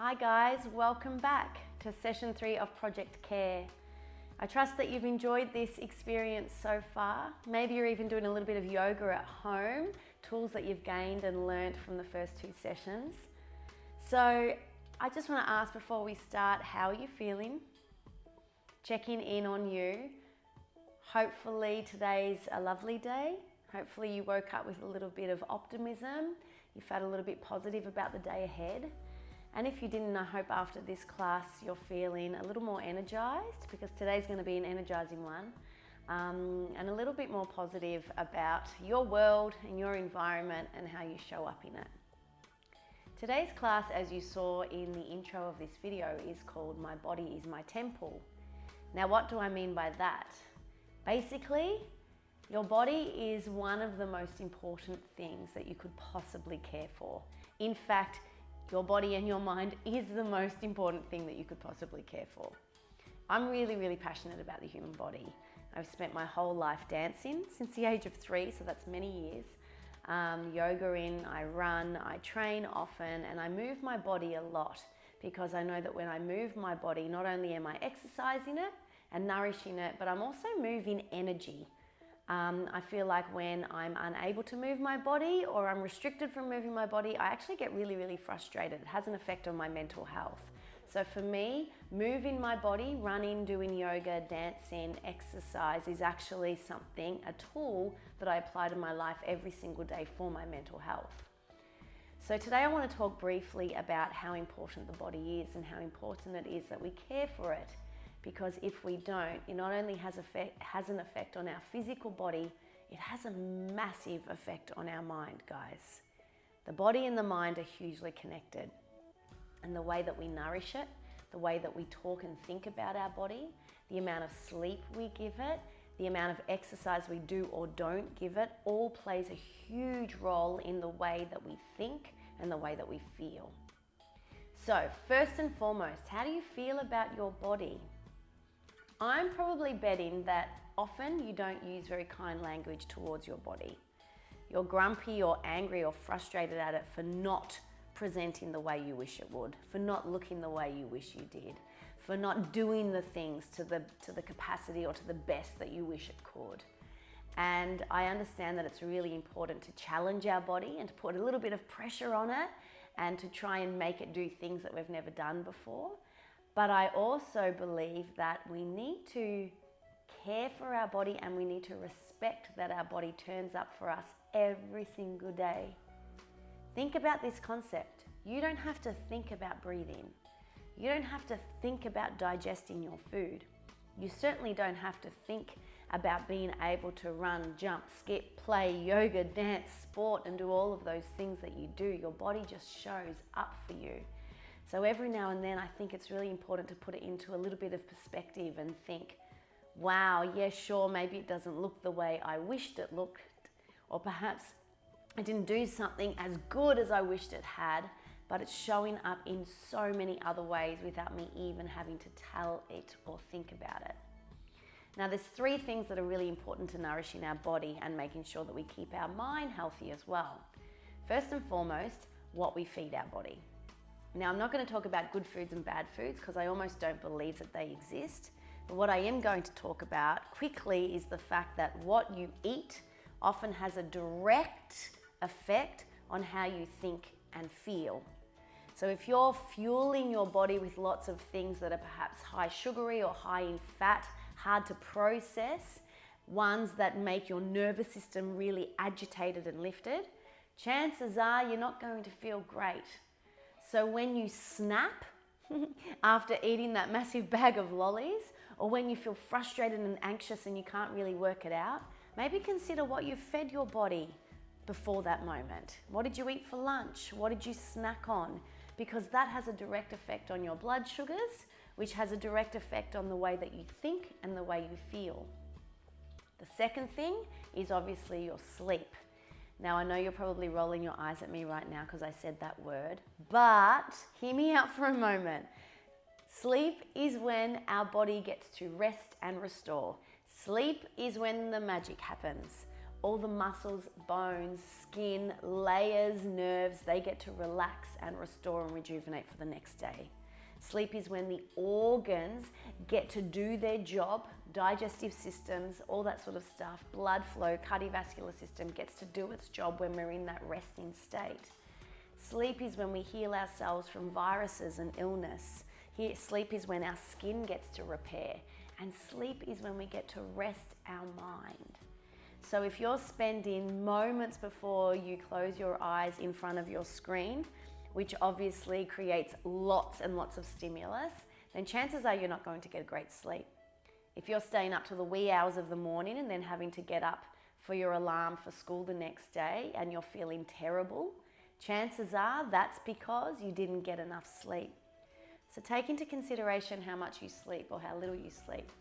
Hi guys, welcome back to session 3 of Project Care. I trust that you've enjoyed this experience so far. Maybe you're even doing a little bit of yoga at home, tools that you've gained and learned from the first 2 sessions. So I just want to ask before we start, how are you feeling? Checking in on you. Hopefully today's a lovely day. Hopefully you woke up with a little bit of optimism. You felt a little bit positive about the day ahead. And if you didn't, I hope after this class you're feeling a little more energized, because today's going to be an energizing one, and a little bit more positive about your world and your environment and how you show up in it. Today's class, as you saw in the intro of this video, is called My Body is My Temple. Now, what do I mean by that? Basically, your body is one of the most important things that you could possibly care for. In fact, your body and your mind is the most important thing that you could possibly care for. I'm really passionate about the human body. I've spent my whole life dancing since the age of 3, so that's many years. Yoga in, I run, I train often, and I move my body a lot because I know that when I move my body, not only am I exercising it and nourishing it, but I'm also moving energy. I feel like when I'm unable to move my body or I'm restricted from moving my body, I actually get really frustrated. It has an effect on my mental health. So for me, moving my body, running, doing yoga, dancing, exercise is actually something, a tool that I apply to my life every single day for my mental health. So today I want to talk briefly about how important the body is and how important it is that we care for it. Because if we don't, it not only has an effect on our physical body, it has a massive effect on our mind, guys. The body and the mind are hugely connected. And the way that we nourish it, the way that we talk and think about our body, the amount of sleep we give it, the amount of exercise we do or don't give it, all plays a huge role in the way that we think and the way that we feel. So first and foremost, how do you feel about your body? I'm probably betting that often you don't use very kind language towards your body. You're grumpy or angry or frustrated at it for not presenting the way you wish it would, for not looking the way you wish you did, for not doing the things to the capacity or to the best that you wish it could. And I understand that it's really important to challenge our body and to put a little bit of pressure on it and to try and make it do things that we've never done before. But I also believe that we need to care for our body and we need to respect that our body turns up for us every single day. Think about this concept. You don't have to think about breathing. You don't have to think about digesting your food. You certainly don't have to think about being able to run, jump, skip, play, yoga, dance, sport, and do all of those things that you do. Your body just shows up for you. So every now and then I think it's really important to put it into a little bit of perspective and think, wow, yeah, sure, maybe it doesn't look the way I wished it looked, or perhaps I didn't do something as good as I wished it had, but it's showing up in so many other ways without me even having to tell it or think about it. Now there's 3 things that are really important to nourishing our body and making sure that we keep our mind healthy as well. First and foremost, what we feed our body. Now, I'm not going to talk about good foods and bad foods because I almost don't believe that they exist. But what I am going to talk about quickly is the fact that what you eat often has a direct effect on how you think and feel. So if you're fueling your body with lots of things that are perhaps high sugary or high in fat, hard to process, ones that make your nervous system really agitated and lifted, chances are you're not going to feel great. So when you snap after eating that massive bag of lollies, or when you feel frustrated and anxious and you can't really work it out, maybe consider what you fed your body before that moment. What did you eat for lunch? What did you snack on? Because that has a direct effect on your blood sugars, which has a direct effect on the way that you think and the way you feel. The second thing is obviously your sleep. Now, I know you're probably rolling your eyes at me right now because I said that word, but hear me out for a moment. Sleep is when our body gets to rest and restore. Sleep is when the magic happens. all the muscles, bones, skin, layers, nerves, they get to relax and restore and rejuvenate for the next day. Sleep is when the organs get to do their job, digestive systems, all that sort of stuff, blood flow, cardiovascular system gets to do its job when we're in that resting state. Sleep is when we heal ourselves from viruses and illness. Sleep is when our skin gets to repair. And sleep is when we get to rest our mind. So if you're spending moments before you close your eyes in front of your screen, which obviously creates lots and lots of stimulus, then chances are you're not going to get a great sleep. If you're staying up to the wee hours of the morning and then having to get up for your alarm for school the next day and you're feeling terrible, chances are that's because you didn't get enough sleep. So take into consideration how much you sleep or how little you sleep.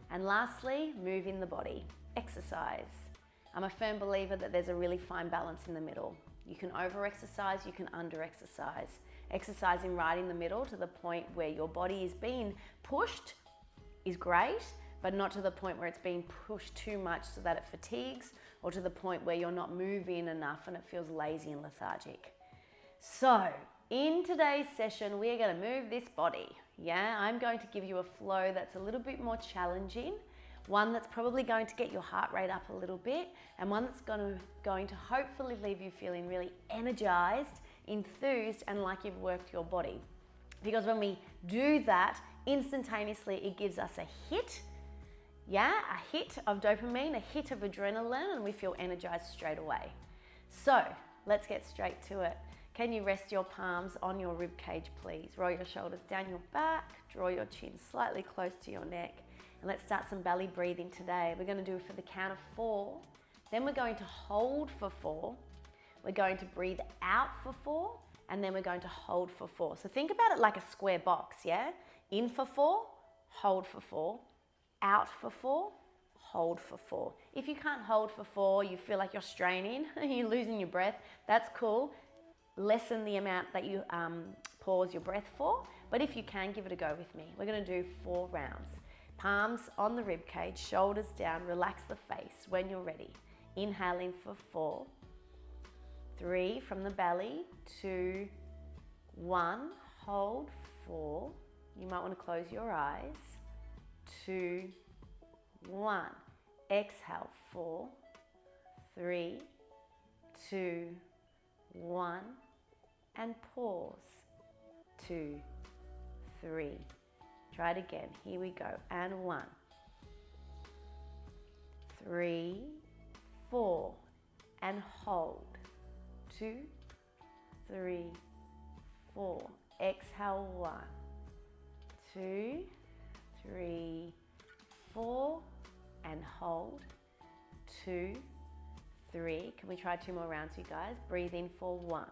And lastly, move in the body, exercise. I'm a firm believer that there's a really fine balance in the middle. You can over-exercise, you can under-exercise. Exercising right in the middle to the point where your body is being pushed is great, but not to the point where it's being pushed too much so that it fatigues, or to the point where you're not moving enough and it feels lazy and lethargic. So, in today's session, we are going to move this body. Yeah, I'm going to give you a flow that's a little bit more challenging, one that's probably going to get your heart rate up a little bit, and one that's going to hopefully leave you feeling really energized, enthused, and like you've worked your body. Because when we do that, instantaneously it gives us a hit, a hit of dopamine, a hit of adrenaline, and we feel energized straight away. So let's get straight to it. Can you rest your palms on your rib cage, please? Roll your shoulders down your back, draw your chin slightly close to your neck, and let's start some belly breathing today. We're going to do it for the count of 4, then we're going to hold for 4, we're going to breathe out for 4, and then we're going to hold for 4. So think about it like a square box, yeah? In for 4, hold for 4, out for 4, hold for 4. If you can't hold for 4, you feel like you're straining, you're losing your breath, that's cool. Lessen the amount that you pause your breath for, but if you can, give it a go with me. We're going to do 4 rounds. Palms on the rib cage, shoulders down, relax the face when you're ready. Inhaling for 4, 3 from the belly, 2, 1, hold 4. You might want to close your eyes. 2, 1. Exhale 4, 3, 2, 1, and pause. 2, 3. Try it again. Here we go. And 1, 3, 4, and hold. 2, 3, 4. Exhale 1, 2, 3, 4, and hold. 2, 3. Can we try 2 more rounds, you guys? Breathe in for 1,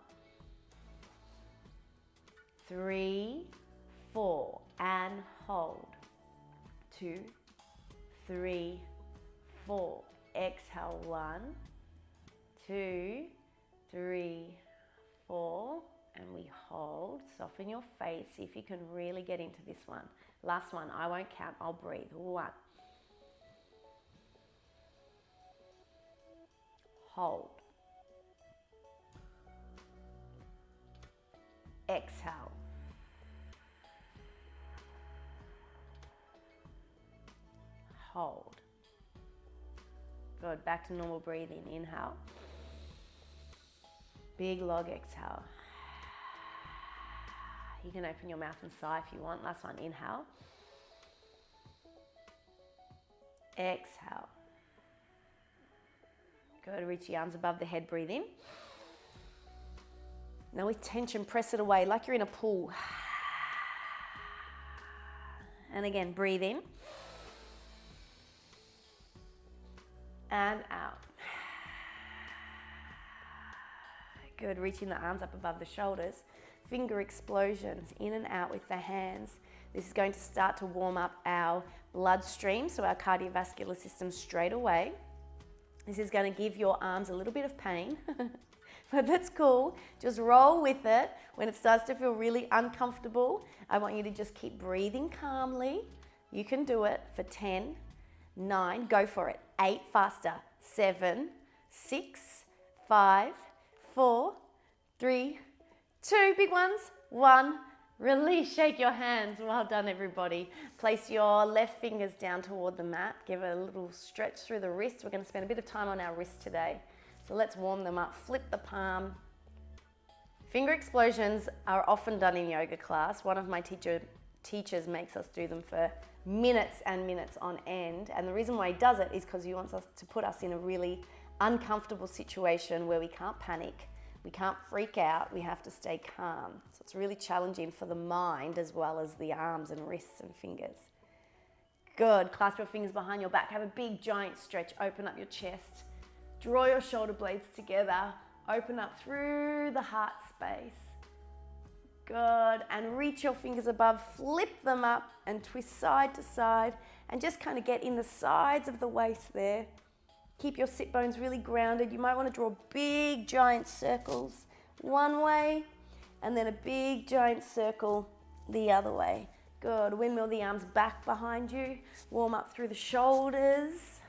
3, 4, and hold. 2, 3, 4. Exhale 1, 2, 3, 4, and we hold. Soften your face. See if you can really get into this one. Last one. I won't count. I'll breathe. 1. Hold. Exhale. Hold. Good. Back to normal breathing. Inhale. Big log exhale. You can open your mouth and sigh if you want. Last one. Inhale. Exhale. Good. Reach the arms above the head. Breathe in. Now with tension, press it away like you're in a pool. And again, breathe in. And out. Good. Reaching the arms up above the shoulders. Finger explosions in and out with the hands. This is going to start to warm up our bloodstream, so our cardiovascular system straight away. This is going to give your arms a little bit of pain, but that's cool. Just roll with it. When it starts to feel really uncomfortable, I want you to just keep breathing calmly. You can do it for 10, 9, go for it. 8, faster. 7, 6, 5, 4, 3, 2, big ones, 1. Release, shake your hands. Well done, everybody. Place your left fingers down toward the mat. Give it a little stretch through the wrists. We're going to spend a bit of time on our wrists today. So let's warm them up. Flip the palm. Finger explosions are often done in yoga class. One of my teachers makes us do them for minutes and minutes on end. And the reason why he does it is because he wants us to put us in a really uncomfortable situation where we can't panic. We can't freak out, we have to stay calm. So it's really challenging for the mind as well as the arms and wrists and fingers. Good, clasp your fingers behind your back. Have a big giant stretch, open up your chest. Draw your shoulder blades together, open up through the heart space. Good, and reach your fingers above, flip them up and twist side to side and just kind of get in the sides of the waist there. Keep your sit bones really grounded. You might want to draw big giant circles one way and then a big giant circle the other way. Good. Windmill the arms back behind you. Warm up through the shoulders.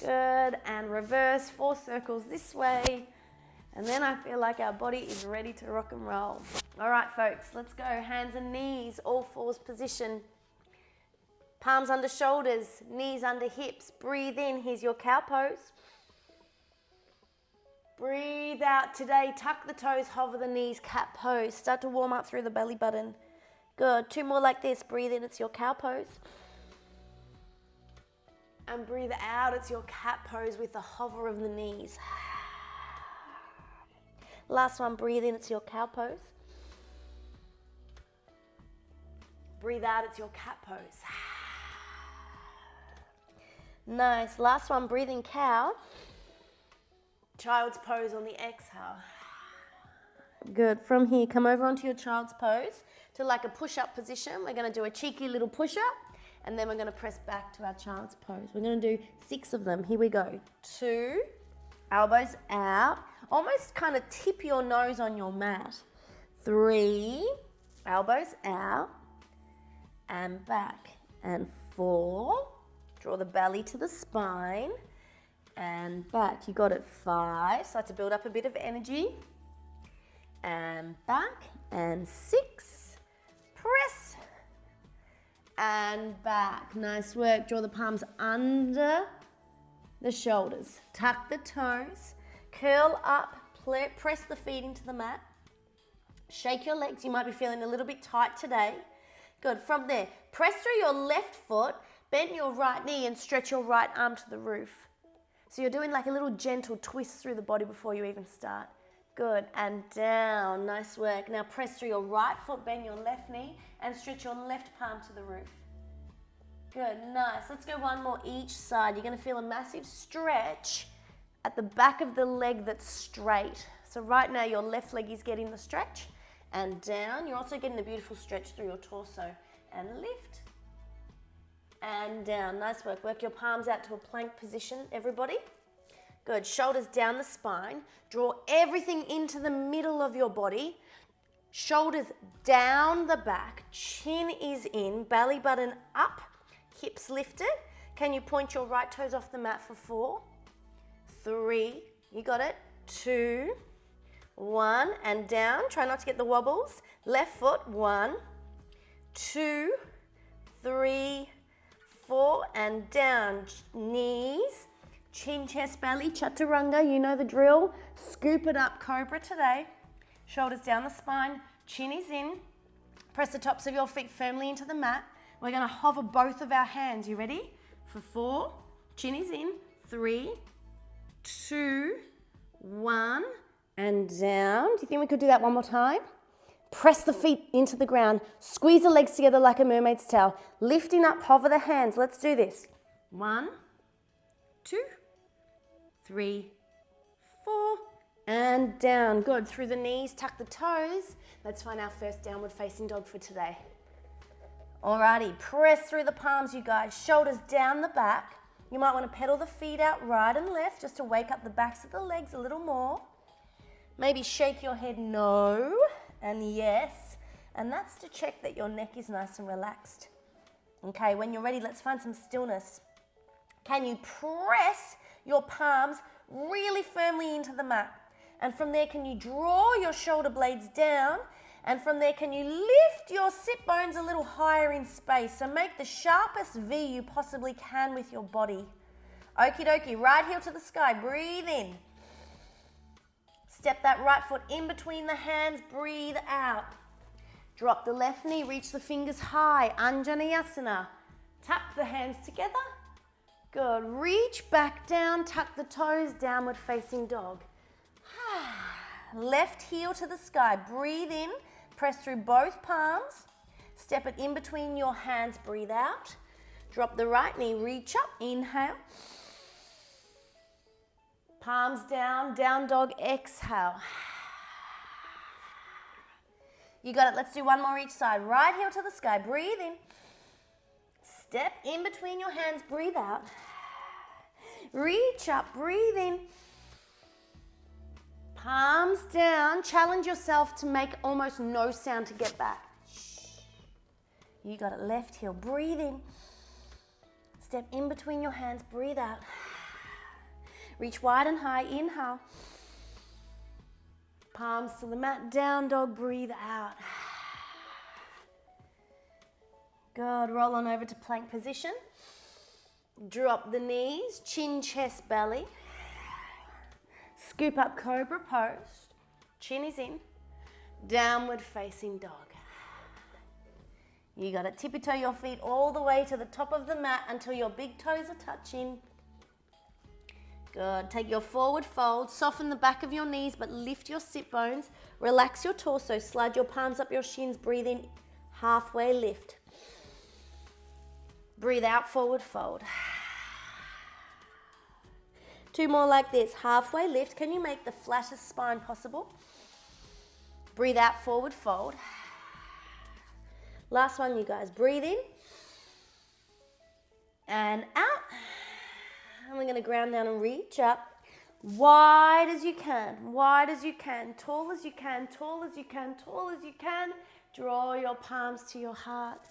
Good. And reverse 4 circles this way. And then I feel like our body is ready to rock and roll. All right, folks, let's go. Hands and knees, all fours position. Palms under shoulders, knees under hips. Breathe in, here's your cow pose. Breathe out today, tuck the toes, hover the knees, cat pose. Start to warm up through the belly button. Good, 2 more like this. Breathe in, it's your cow pose. And breathe out, it's your cat pose with the hover of the knees. Last one, breathe in, it's your cow pose. Breathe out, it's your cat pose. Nice. Last one, breathing cow. Child's pose on the exhale. Good. From here, come over onto your child's pose to like a push-up position. We're going to do a cheeky little push-up and then we're going to press back to our child's pose. We're going to do 6 of them. Here we go. 2, elbows out. Almost kind of tip your nose on your mat. 3, elbows out and back. And 4, draw the belly to the spine and back. You got it. 5, start to build up a bit of energy. And back. And 6, press. And back. Nice work. Draw the palms under the shoulders. Tuck the toes. Curl up. Press the feet into the mat. Shake your legs. You might be feeling a little bit tight today. Good. From there, press through your left foot. Bend your right knee and stretch your right arm to the roof. So you're doing like a little gentle twist through the body before you even start. Good, and down, nice work. Now press through your right foot, bend your left knee and stretch your left palm to the roof. Good, nice. Let's go one more each side. You're gonna feel a massive stretch at the back of the leg that's straight. So right now your left leg is getting the stretch and down. You're also getting a beautiful stretch through your torso and lift. And down, nice work. Work your palms out to a plank position, everybody. Good, shoulders down the spine. Draw everything into the middle of your body. Shoulders down the back, chin is in, belly button up, hips lifted. Can you point your right toes off the mat for 4, 3, you got it, 2, 1, and down. Try not to get the wobbles. Left foot, 1, 2, 3, 4, and down. Knees, chin, chest, belly, chaturanga, you know the drill. Scoop it up, cobra today. Shoulders down the spine, chin is in. Press the tops of your feet firmly into the mat. We're gonna hover both of our hands. You ready? For 4, chin is in, 3, 2, 1, and down. Do you think we could do that one more time? Press the feet into the ground. Squeeze the legs together like a mermaid's tail. Lifting up, hover the hands. Let's do this. 1, 2, 3, 4, and down. Good. Through the knees, tuck the toes. Let's find our first downward facing dog for today. Alrighty, press through the palms, you guys. Shoulders down the back. You might want to pedal the feet out right and left just to wake up the backs of the legs a little more. Maybe shake your head no and yes. And that's to check that your neck is nice and relaxed. Okay, when you're ready, let's find some stillness. Can you press your palms really firmly into the mat. And from there, can you draw your shoulder blades down? And from there, can you lift your sit bones a little higher in space? So make the sharpest V you possibly can with your body. Okie dokie, right heel to the sky, breathe in. Step that right foot in between the hands, breathe out. Drop the left knee, reach the fingers high, Anjaneyasana. Tap the hands together. Good, reach back down, tuck the toes, downward facing dog. Left heel to the sky, breathe in, press through both palms, step it in between your hands, breathe out. Drop the right knee, reach up, inhale. Palms down, down dog, exhale. You got it, let's do one more each side. Right heel to the sky, breathe in. Step in between your hands, breathe out. Reach up, breathe in. Palms down, challenge yourself to make almost no sound to get back. You got it, left heel, breathe in. Step in between your hands, breathe out. Reach wide and high, inhale. Palms to the mat, down dog, breathe out. Good, roll on over to plank position. Drop the knees, chin, chest, belly. Scoop up cobra pose. Chin is in. Downward facing dog. You got to tippy toe your feet all the way to the top of the mat until your big toes are touching. Good. Take your forward fold, soften the back of your knees, but lift your sit bones. Relax your torso, slide your palms up your shins, breathe in, halfway lift. Breathe out, forward fold. Two more like this, halfway lift. Can you make the flattest spine possible? Breathe out, forward fold. Last one, you guys. Breathe in and out. And we're going to ground down and reach up. Wide as you can, wide as you can, tall as you can, tall as you can, tall as you can. Draw your palms to your heart.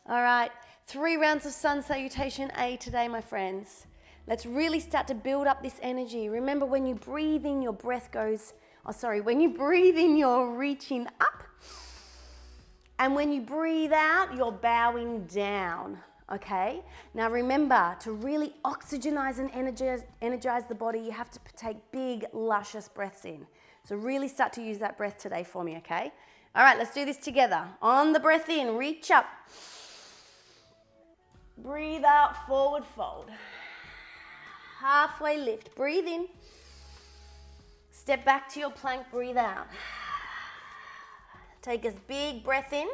All right, 3 rounds of sun salutation A today, my friends. Let's really start to build up this energy. Remember, when you breathe in, your breath goes, when you breathe in, you're reaching up. And when you breathe out, you're bowing down. Okay, now remember, to really oxygenize and energize the body, you have to take big, luscious breaths in. So really start to use that breath today for me, okay? All right, let's do this together. On the breath in, reach up. Breathe out, forward fold. Halfway lift, breathe in. Step back to your plank, breathe out. Take a big breath in.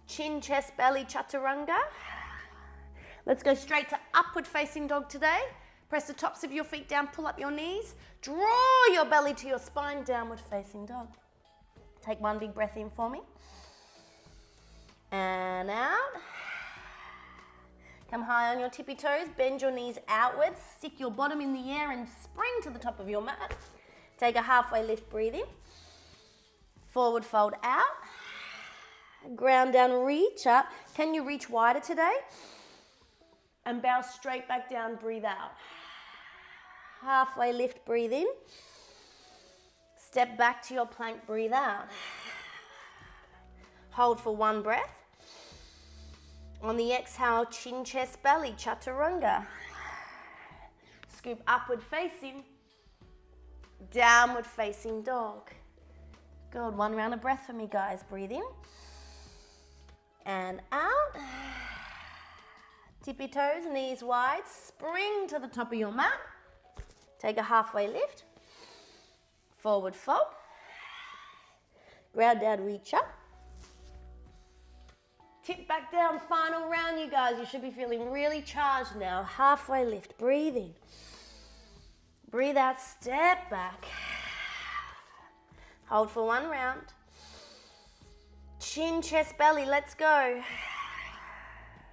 Chin, chest, belly, chaturanga. Let's go straight to upward facing dog today. Press the tops of your feet down, pull up your knees. Draw your belly to your spine, downward facing dog. Take one big breath in for me. And out. Come high on your tippy toes, bend your knees outwards, stick your bottom in the air and spring to the top of your mat. Take a halfway lift, breathe in. Forward fold out. Ground down, reach up. Can you reach wider today? And bow straight back down, breathe out. Halfway lift, breathe in. Step back to your plank, breathe out. Hold for one breath. On the exhale, chin, chest, belly, chaturanga. Scoop upward facing. Downward facing dog. Good, 1 round of breath for me, guys. Breathe in. And out. Tippy toes, knees wide, spring to the top of your mat. Take a halfway lift. Forward fold. Ground down, reach up. Tip back down, final round, you guys. You should be feeling really charged now. Halfway lift, breathe in. Breathe out, step back. Hold for 1 round. Chin, chest, belly, let's go.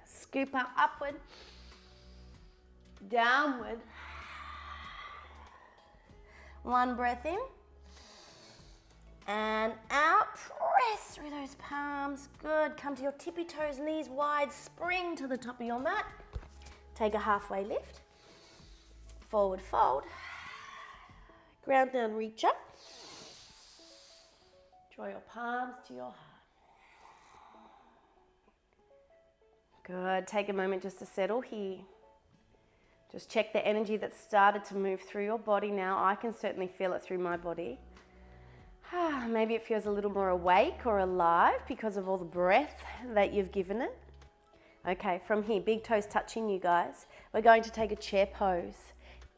Scoop up, upward. Downward. 1 breath in. And out. Press through those palms. Good. Come to your tippy toes, knees wide. Spring to the top of your mat. Take a halfway lift. Forward fold. Ground down, reach up. Draw your palms to your heart. Good. Take a moment just to settle here. Just check the energy that's started to move through your body now. I can certainly feel it through my body. Maybe it feels a little more awake or alive because of all the breath that you've given it. Okay, from here, big toes touching, you guys. We're going to take a chair pose.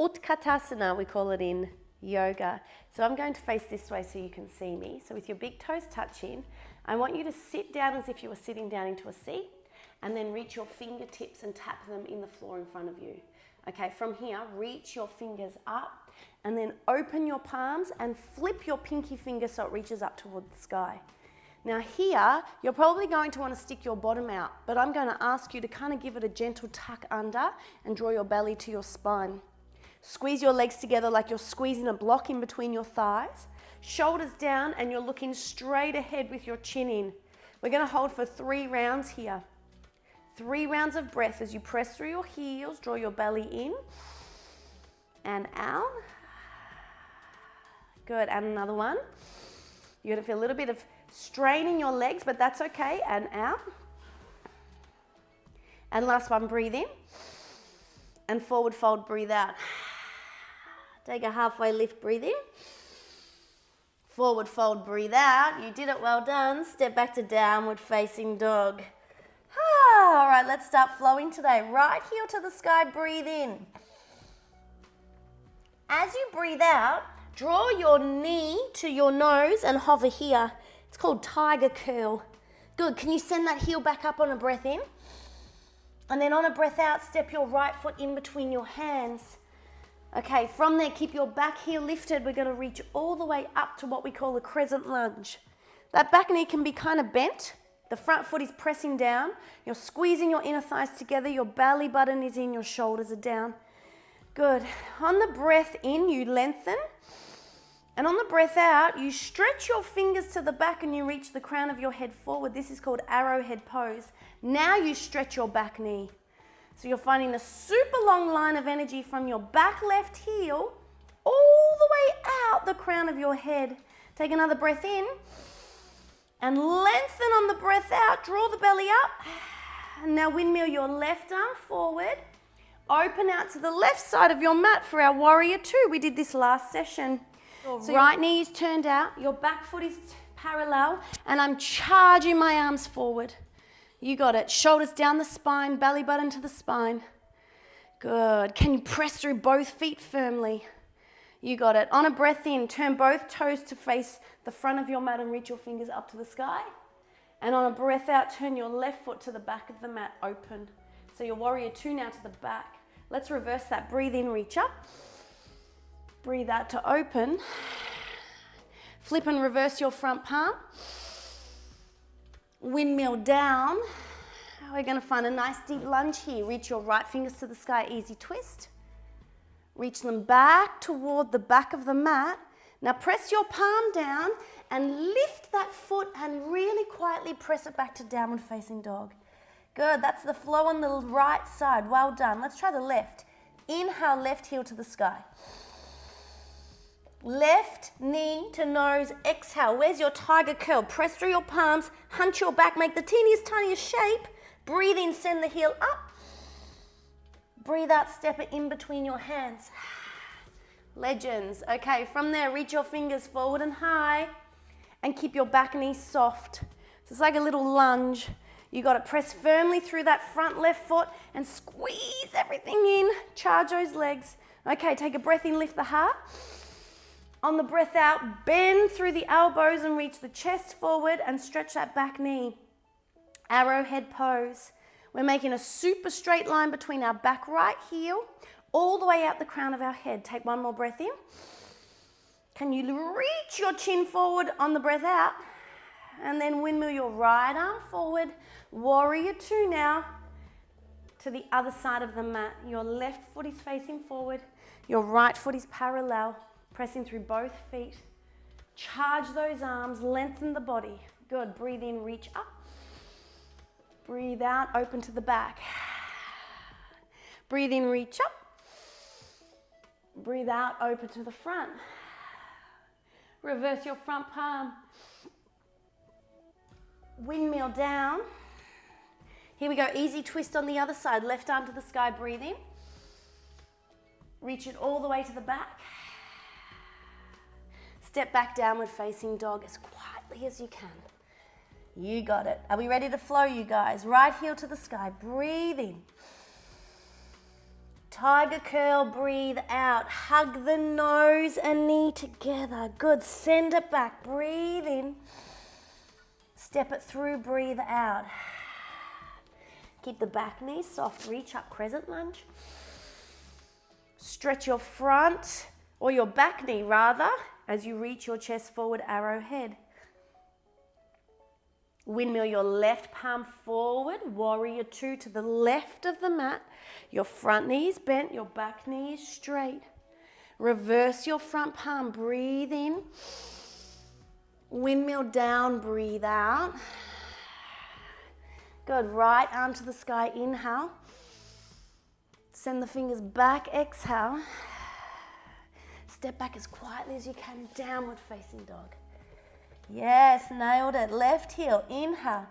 Utkatasana, we call it in yoga. So I'm going to face this way so you can see me. So with your big toes touching, I want you to sit down as if you were sitting down into a seat, and then reach your fingertips and tap them in the floor in front of you. Okay, from here, reach your fingers up and then open your palms and flip your pinky finger so it reaches up toward the sky. Now here, you're probably going to want to stick your bottom out, but I'm going to ask you to kind of give it a gentle tuck under and draw your belly to your spine. Squeeze your legs together like you're squeezing a block in between your thighs. Shoulders down and you're looking straight ahead with your chin in. We're going to hold for 3 rounds here. 3 rounds of breath as you press through your heels, draw your belly in and out. Good, and another one. You're gonna feel a little bit of strain in your legs, but that's okay, and out. And last one, breathe in. And forward fold, breathe out. Take a halfway lift, breathe in. Forward fold, breathe out. You did it, well done. Step back to downward facing dog. All right, let's start flowing today. Right heel to the sky, breathe in. As you breathe out, draw your knee to your nose and hover here. It's called tiger curl. Good, can you send that heel back up on a breath in? And then on a breath out, step your right foot in between your hands. Okay, from there, keep your back heel lifted. We're gonna reach all the way up to what we call a crescent lunge. That back knee can be kind of bent. The front foot is pressing down. You're squeezing your inner thighs together. Your belly button is in, your shoulders are down. Good. On the breath in, you lengthen. And on the breath out, you stretch your fingers to the back and you reach the crown of your head forward. This is called arrowhead pose. Now you stretch your back knee. So you're finding a super long line of energy from your back left heel all the way out the crown of your head. Take another breath in. And lengthen on the breath out, draw the belly up. And now windmill your left arm forward. Open out to the left side of your mat for our warrior 2. We did this last session. So right knee is turned out, your back foot is parallel, and I'm charging my arms forward. You got it. Shoulders down the spine, belly button to the spine. Good. Can you press through both feet firmly? You got it. On a breath in, turn both toes to face the front of your mat and reach your fingers up to the sky. And on a breath out, turn your left foot to the back of the mat, open. So your warrior 2 now to the back. Let's reverse that. Breathe in, reach up. Breathe out to open. Flip and reverse your front palm. Windmill down. We're going to find a nice deep lunge here. Reach your right fingers to the sky, easy twist. Reach them back toward the back of the mat. Now press your palm down and lift that foot and really quietly press it back to downward facing dog. Good, that's the flow on the right side. Well done. Let's try the left. Inhale, left heel to the sky. Left knee to nose, exhale. Where's your tiger curl? Press through your palms, hunch your back, make the teeniest, tiniest shape. Breathe in, send the heel up. Breathe out, step it in between your hands. Legends. Okay, from there, reach your fingers forward and high and keep your back knee soft. So it's like a little lunge. You got to press firmly through that front left foot and squeeze everything in. Charge those legs. Okay, take a breath in, lift the heart. On the breath out, bend through the elbows and reach the chest forward and stretch that back knee. Arrowhead pose. We're making a super straight line between our back right heel all the way out the crown of our head. Take one more breath in. Can you reach your chin forward on the breath out? And then windmill your right arm forward. Warrior 2 now to the other side of the mat. Your left foot is facing forward. Your right foot is parallel. Pressing through both feet. Charge those arms, lengthen the body. Good, breathe in, reach up. Breathe out, open to the back. Breathe in, reach up. Breathe out, open to the front. Reverse your front palm. Windmill down. Here we go, easy twist on the other side. Left arm to the sky, breathe in. Reach it all the way to the back. Step back, downward facing dog as quietly as you can. You got it. Are we ready to flow, you guys? Right heel to the sky, breathe in. Tiger curl, breathe out. Hug the nose and knee together. Good, send it back, breathe in. Step it through, breathe out. Keep the back knee soft, reach up, crescent lunge. Stretch your front, or your back knee rather, as you reach your chest forward, arrowhead. Windmill your left palm forward, warrior two to the left of the mat. Your front knee is bent, your back knee is straight. Reverse your front palm, breathe in. Windmill down, breathe out. Good, right arm to the sky, inhale. Send the fingers back, exhale. Step back as quietly as you can, downward facing dog. Yes, nailed it. Left heel, inhale.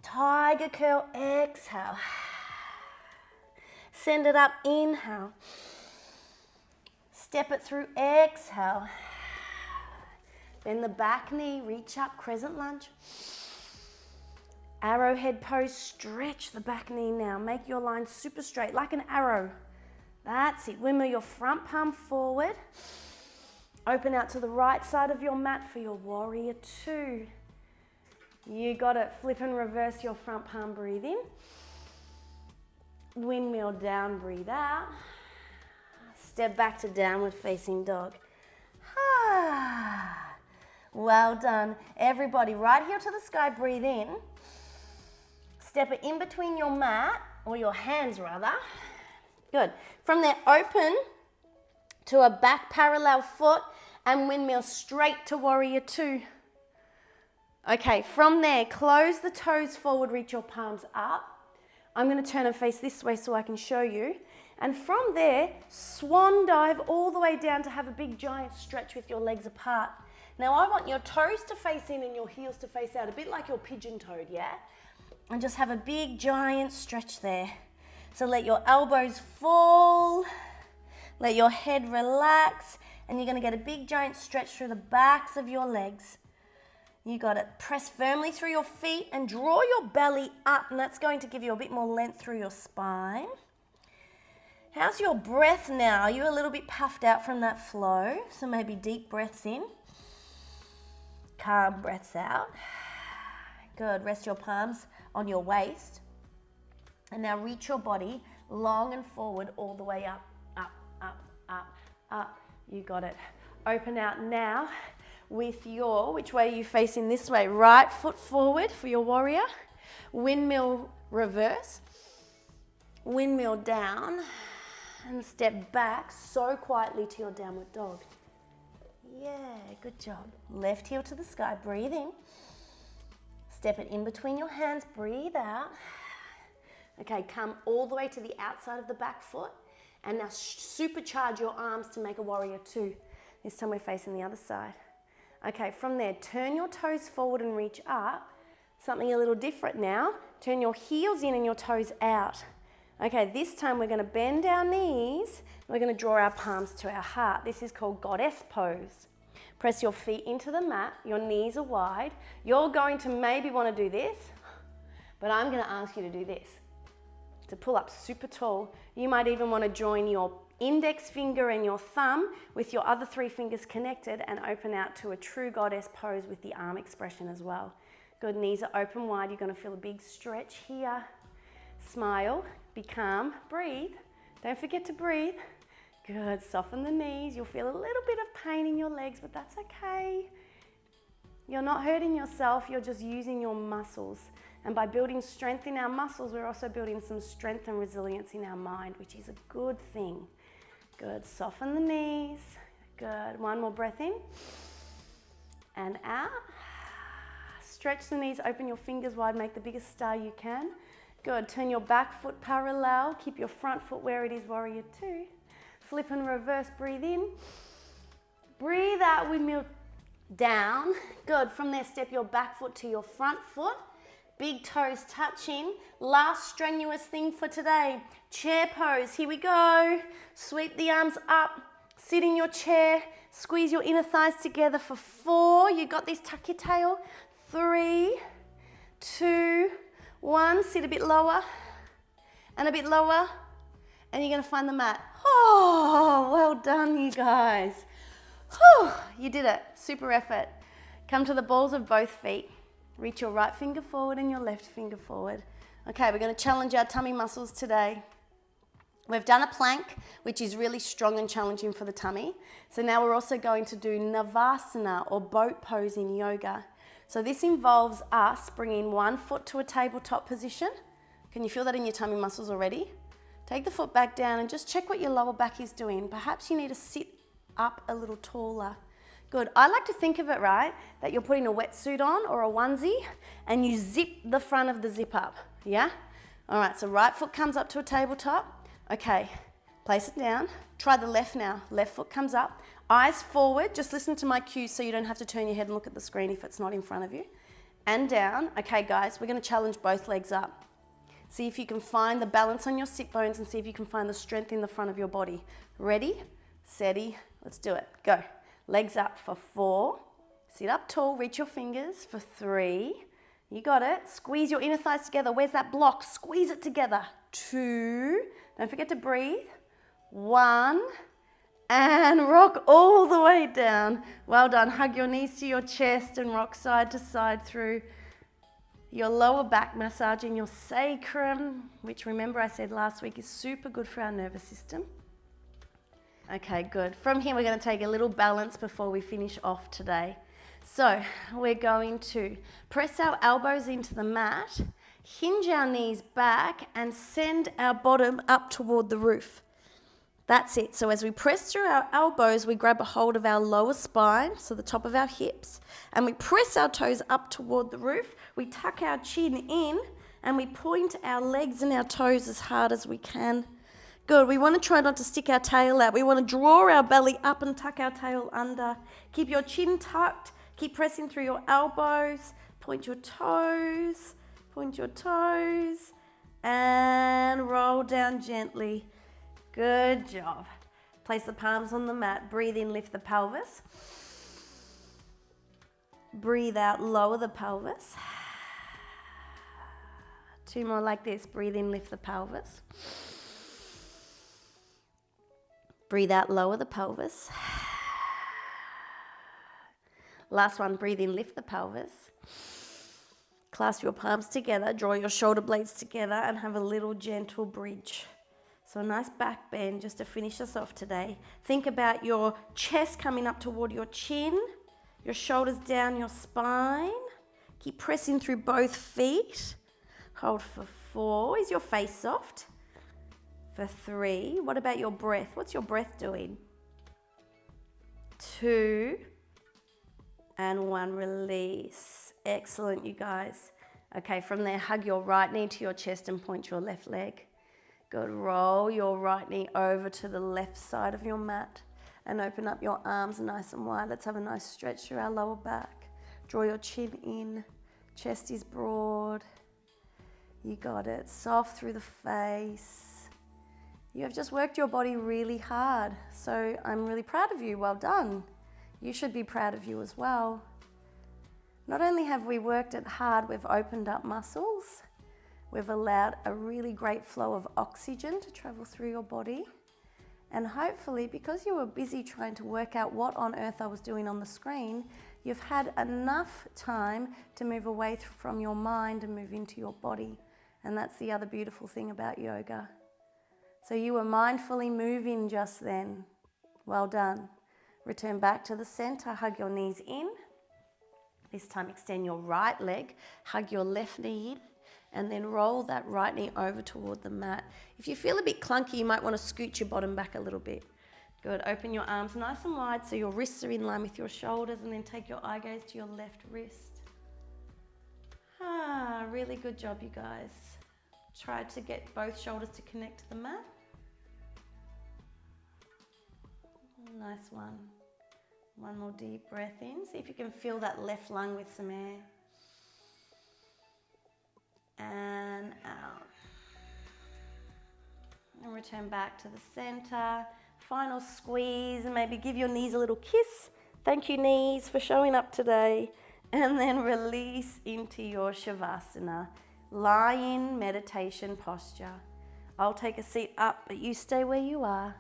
Tiger curl, exhale. Send it up, inhale. Step it through, exhale. Bend the back knee, reach up, crescent lunge. Arrowhead pose, stretch the back knee now. Make your line super straight, like an arrow. That's it. Windmill your front palm forward. Open out to the right side of your mat for your warrior two. You got it. Flip and reverse your front palm, breathe in. Windmill down, breathe out. Step back to downward facing dog. Well done. Everybody, right heel to the sky, breathe in. Step it in between your mat, or your hands rather. Good. From there, open to a back parallel foot and windmill straight to warrior two. Okay, from there, close the toes forward, reach your palms up. I'm going to turn and face this way so I can show you. And from there, swan dive all the way down to have a big giant stretch with your legs apart. Now I want your toes to face in and your heels to face out, a bit like your pigeon-toed, yeah? And just have a big giant stretch there. So let your elbows fall, let your head relax, and you're gonna get a big giant stretch through the backs of your legs. You got it. Press firmly through your feet and draw your belly up, and that's going to give you a bit more length through your spine. How's your breath now? Are you a little bit puffed out from that flow? So maybe deep breaths in, calm breaths out. Good, rest your palms on your waist. And now reach your body long and forward all the way up, up, up, up, up. You got it. Open out now with your, which way are you facing this way? Right foot forward for your warrior. Windmill reverse. Windmill down. And step back so quietly to your downward dog. Yeah, good job. Left heel to the sky, breathe in. Step it in between your hands, breathe out. Okay, come all the way to the outside of the back foot and now supercharge your arms to make a warrior two. This time we're facing the other side. Okay, from there, turn your toes forward and reach up. Something a little different now. Turn your heels in and your toes out. Okay, this time we're gonna bend our knees. We're gonna draw our palms to our heart. This is called goddess pose. Press your feet into the mat, your knees are wide. You're going to maybe wanna do this, but I'm gonna ask you to do this. To pull up super tall. You might even wanna join your index finger and your thumb with your other three fingers connected and open out to a true goddess pose with the arm expression as well. Good, knees are open wide. You're gonna feel a big stretch here. Smile, be calm, breathe. Don't forget to breathe. Good, soften the knees. You'll feel a little bit of pain in your legs, but that's okay. You're not hurting yourself, you're just using your muscles. And by building strength in our muscles, we're also building some strength and resilience in our mind, which is a good thing. Good, soften the knees. Good, one more breath in and out. Stretch the knees, open your fingers wide, make the biggest star you can. Good, turn your back foot parallel, keep your front foot where it is, warrior two. flip and reverse, breathe in. Breathe out, windmill down. Good, from there step your back foot to your front foot. Big toes touching. Last strenuous thing for today, chair pose. Here we go. Sweep the arms up, sit in your chair, squeeze your inner thighs together for 4. You got this, tuck your tail. 3, 2, 1. Sit a bit lower and a bit lower, and you're gonna find the mat. Oh, well done, you guys. Whew, you did it, super effort. Come to the balls of both feet. Reach your right finger forward and your left finger forward. Okay, we're gonna challenge our tummy muscles today. We've done a plank, which is really strong and challenging for the tummy. So now we're also going to do Navasana, or boat pose in yoga. So this involves us bringing one foot to a tabletop position. Can you feel that in your tummy muscles already? Take the foot back down and just check what your lower back is doing. Perhaps you need to sit up a little taller. Good. I like to think of it, right, that you're putting a wetsuit on or a onesie and you zip the front of the zip up, yeah? All right, so right foot comes up to a tabletop. Okay, place it down. Try the left now. Left foot comes up. Eyes forward. Just listen to my cues so you don't have to turn your head and look at the screen if it's not in front of you. And down. Okay, guys, we're going to challenge both legs up. See if you can find the balance on your sit bones and see if you can find the strength in the front of your body. Ready, steady, let's do it. Go. Legs up for 4. Sit up tall, reach your fingers for 3. You got it. Squeeze your inner thighs together. Where's that block? Squeeze it together. 2. Don't forget to breathe. 1. And rock all the way down. Well done. Hug your knees to your chest and rock side to side through your lower back, massaging your sacrum, which remember I said last week is super good for our nervous system. Okay, good. From here, we're going to take a little balance before we finish off today. So we're going to press our elbows into the mat, hinge our knees back, and send our bottom up toward the roof. That's it. So as we press through our elbows, we grab a hold of our lower spine, so the top of our hips, and we press our toes up toward the roof. We tuck our chin in, and we point our legs and our toes as hard as we can. Good. We want to try not to stick our tail out. We want to draw our belly up and tuck our tail under. Keep your chin tucked. Keep pressing through your elbows. Point your toes. Point your toes. And roll down gently. Good job. Place the palms on the mat. Breathe in, lift the pelvis. Breathe out, lower the pelvis. 2 more like this. Breathe in, lift the pelvis. Breathe out, lower the pelvis. Last one, breathe in, lift the pelvis. Clasp your palms together, draw your shoulder blades together, and have a little gentle bridge. So a nice back bend just to finish us off today. Think about your chest coming up toward your chin, your shoulders down your spine. Keep pressing through both feet. Hold for 4. Is your face soft? For 3. What about your breath? What's your breath doing? 2. And 1, release. Excellent, you guys. Okay, from there, hug your right knee to your chest and point your left leg. Good. Roll your right knee over to the left side of your mat and open up your arms nice and wide. Let's have a nice stretch through our lower back. Draw your chin in. Chest is broad. You got it. Soft through the face. You have just worked your body really hard. So I'm really proud of you. Well done. You should be proud of you as well. Not only have we worked it hard, we've opened up muscles. We've allowed a really great flow of oxygen to travel through your body. And hopefully, because you were busy trying to work out what on earth I was doing on the screen, you've had enough time to move away from your mind and move into your body. And that's the other beautiful thing about yoga. So you were mindfully moving just then. Well done. Return back to the center, hug your knees in. This time extend your right leg, hug your left knee in, and then roll that right knee over toward the mat. If you feel a bit clunky, you might want to scoot your bottom back a little bit. Good. Open your arms nice and wide so your wrists are in line with your shoulders, and then take your eye gaze to your left wrist. Really good job, you guys. Try to get both shoulders to connect to the mat. Nice one. One more deep breath in. See if you can fill that left lung with some air. And out. And return back to the center. Final squeeze, and maybe give your knees a little kiss. Thank you, knees, for showing up today. And then release into your Shavasana, lie-in meditation posture. I'll take a seat up, but you stay where you are.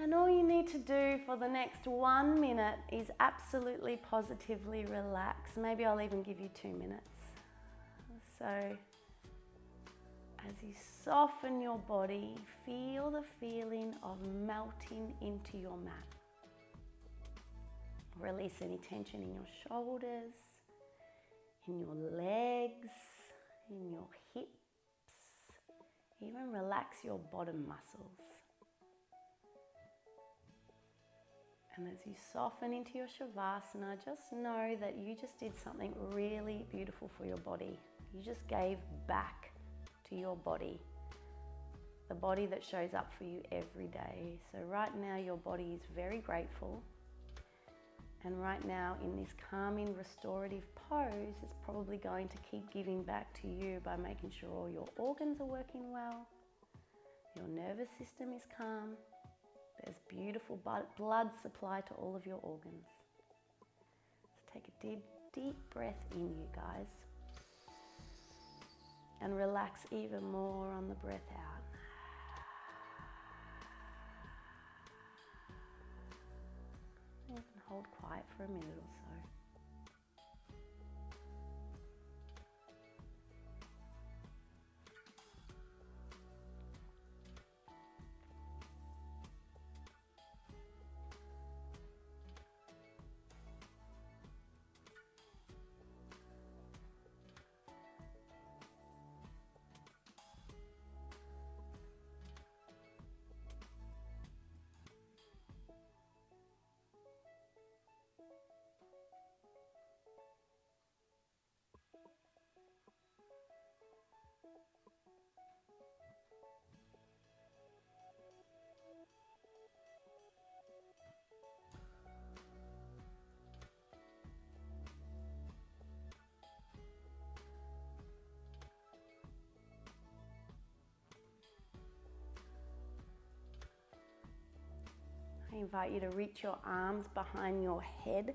And all you need to do for the next 1 minute is absolutely positively relax. Maybe I'll even give you 2 minutes. So, as you soften your body, feel the feeling of melting into your mat. Release any tension in your shoulders, in your legs, in your hips. Even relax your bottom muscles. And as you soften into your Shavasana, just know that you just did something really beautiful for your body. You just gave back to your body, the body that shows up for you every day. So right now your body is very grateful, and right now in this calming restorative pose, it's probably going to keep giving back to you by making sure all your organs are working well, your nervous system is calm, there's beautiful blood supply to all of your organs. So take a deep breath in, you guys. And relax even more on the breath out. You can hold quiet for a minute or so. I invite you to reach your arms behind your head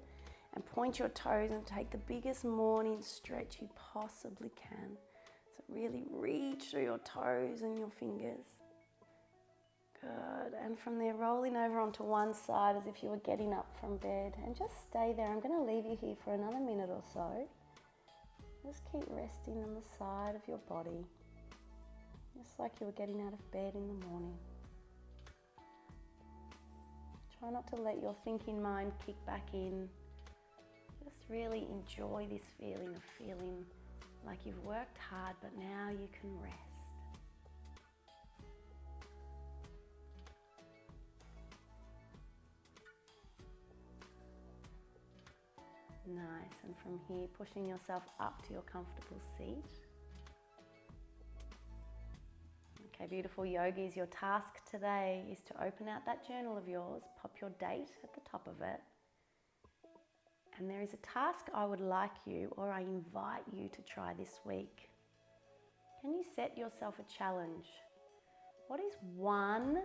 and point your toes and take the biggest morning stretch you possibly can. So really reach through your toes and your fingers. Good. And from there, rolling over onto one side as if you were getting up from bed. And just stay there. I'm going to leave you here for another minute or so. Just keep resting on the side of your body, just like you were getting out of bed in the morning. Try not to let your thinking mind kick back in. Just really enjoy this feeling of feeling like you've worked hard, but now you can rest. Nice, and from here, pushing yourself up to your comfortable seat. Okay, beautiful yogis, your task today is to open out that journal of yours, pop your date at the top of it, and there is a task I would like you, or I invite you to try this week. Can you set yourself a challenge? What is one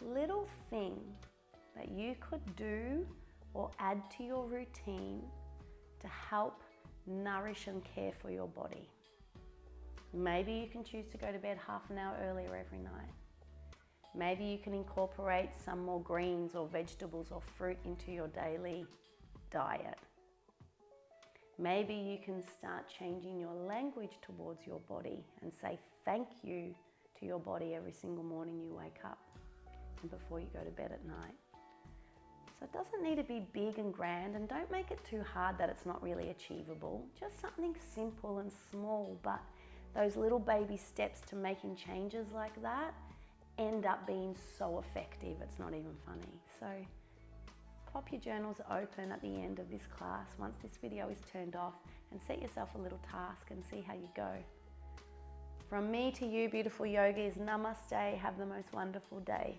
little thing that you could do or add to your routine to help nourish and care for your body? Maybe you can choose to go to bed half an hour earlier every night. Maybe you can incorporate some more greens or vegetables or fruit into your daily diet. Maybe you can start changing your language towards your body and say thank you to your body every single morning you wake up and before you go to bed at night. So it doesn't need to be big and grand, and don't make it too hard that it's not really achievable. Just something simple and small, but those little baby steps to making changes like that end up being so effective, it's not even funny. So pop your journals open at the end of this class once this video is turned off, and set yourself a little task and see how you go. From me to you, beautiful yogis, namaste, have the most wonderful day.